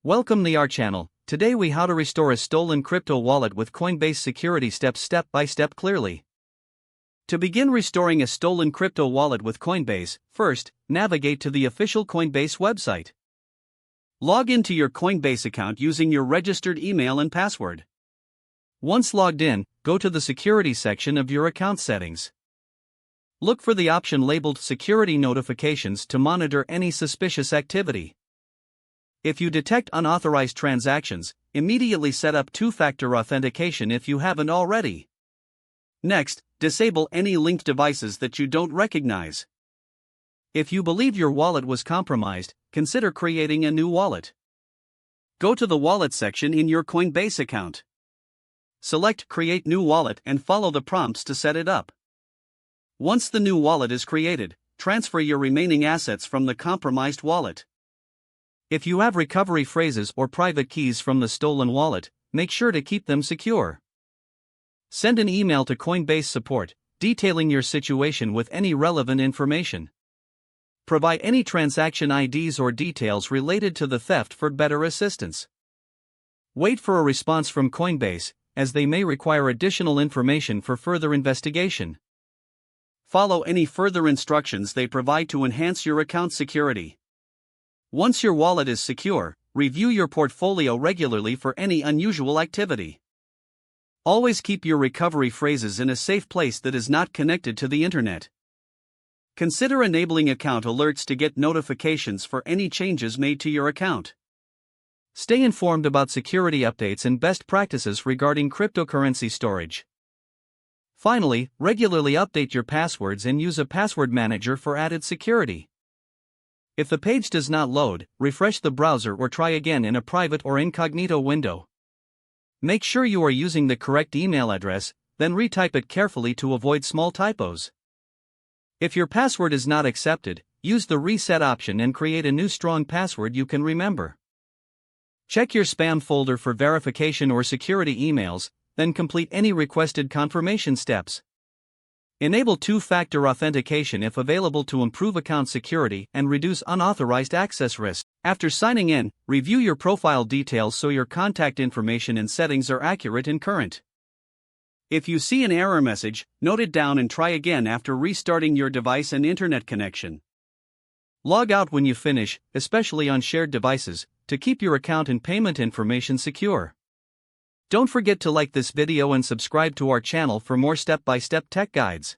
Welcome to our channel. Today we how to restore a stolen crypto wallet with Coinbase Security steps step by step clearly. To begin restoring a stolen crypto wallet with Coinbase, first, navigate to the official Coinbase website. Log into your Coinbase account using your registered email and password. Once logged in, go to the security section of your account settings. Look for the option labeled Security Notifications to monitor any suspicious activity. If you detect unauthorized transactions, immediately set up two-factor authentication if you haven't already. Next, disable any linked devices that you don't recognize. If you believe your wallet was compromised, consider creating a new wallet. Go to the Wallet section in your Coinbase account. Select Create New Wallet and follow the prompts to set it up. Once the new wallet is created, transfer your remaining assets from the compromised wallet. If you have recovery phrases or private keys from the stolen wallet, make sure to keep them secure. Send an email to Coinbase support, detailing your situation with any relevant information. Provide any transaction IDs or details related to the theft for better assistance. Wait for a response from Coinbase, as they may require additional information for further investigation. Follow any further instructions they provide to enhance your account security. Once your wallet is secure, review your portfolio regularly for any unusual activity. Always keep your recovery phrases in a safe place that is not connected to the internet. Consider enabling account alerts to get notifications for any changes made to your account. Stay informed about security updates and best practices regarding cryptocurrency storage. Finally, regularly update your passwords and use a password manager for added security. If the page does not load, refresh the browser or try again in a private or incognito window. Make sure you are using the correct email address, then retype it carefully to avoid small typos. If your password is not accepted, use the reset option and create a new strong password you can remember. Check your spam folder for verification or security emails, then complete any requested confirmation steps. Enable two-factor authentication if available to improve account security and reduce unauthorized access risk. After signing in, review your profile details so your contact information and settings are accurate and current. If you see an error message, note it down and try again after restarting your device and internet connection. Log out when you finish, especially on shared devices, to keep your account and payment information secure. Don't forget to like this video and subscribe to our channel for more step-by-step tech guides.